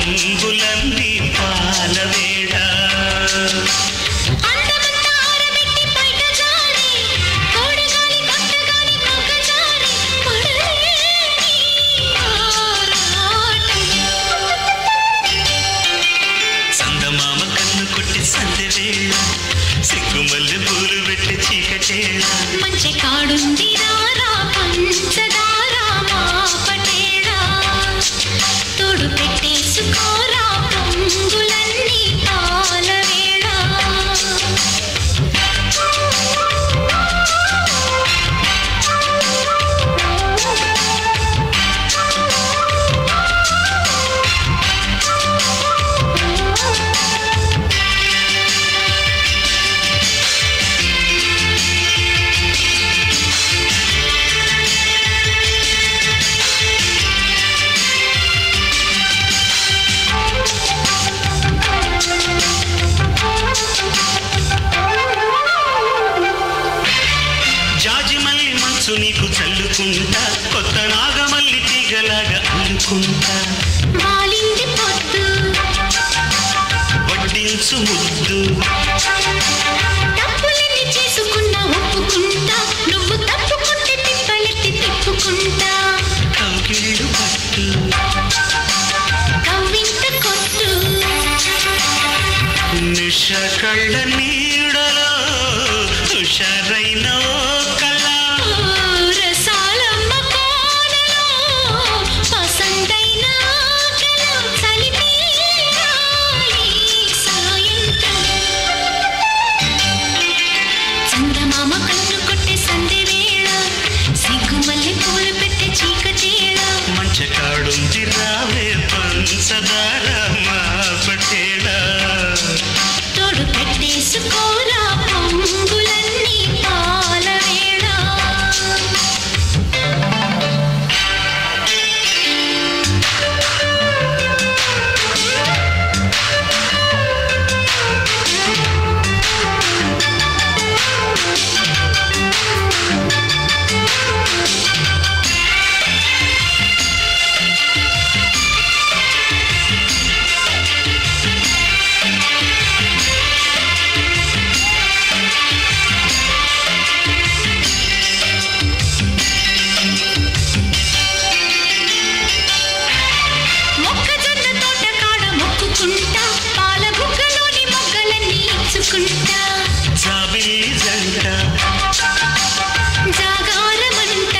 పొంగులన్నీ పాలవేళ సందమామ కన్ను కొట్టి సందె వేళ సిగ్గుమల్లె పూలు పెట్టి చీకటేళ మంచి కాడుంది రారా పంచదారా మా పటేళ తోడు పెట్టేసుకోరా పొంగులన్నీ పాలవేళ నీకు చల్లుకుంటా కొత్త నాగమల్లి తీగలాగా అల్లుకుంటా మాలింది పొద్దు వడ్డించు ముద్దు తప్పులని చేసుకున్నా ఒప్పుకుంటా నువ్వు తప్పుకుంటే తిప్పలెత్తి తిప్పుకుంటా కౌగిళ్ళు పట్టు కవ్వింత కొట్టు నిష కళ్ళ నీడలో హుషారైన మంచకాడుంది రావే పంచదార మా పటేళ తోడు పెట్టేసుకోరా పొంగులన్నీ పాలవేళ జాబిల్లి జంట జాగారమంట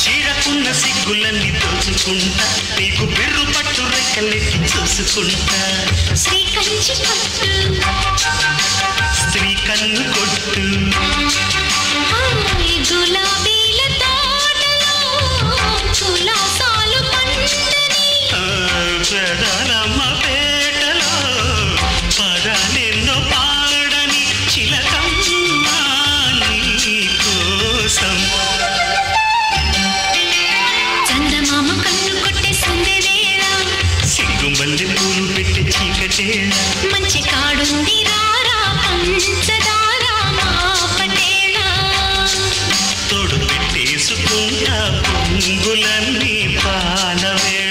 చీరకున్న సిగ్గులన్నీ దోచుకుంటా నీకు బెర్రు పట్టు రెక్కలెత్తి చూసుకుంటా శ్రీ కంచి పట్టు స్త్రీ కన్ను కొట్టు గులాబీల తోటలో కులాసాలు పండని పెదలమ్మ పేటలో పదాలెన్నో పాడని చిలకమ్మ నీ కోసం చందమామ కన్ను కొట్టే సందెవేళ సిగ్గుమల్లె పూలు పెట్టి చీకటేళ మంచి కాడుంది రారా పంచదారా మా పటేళ తోడు పెట్టేసుకుంటా పొంగులన్నీ పాలవేళ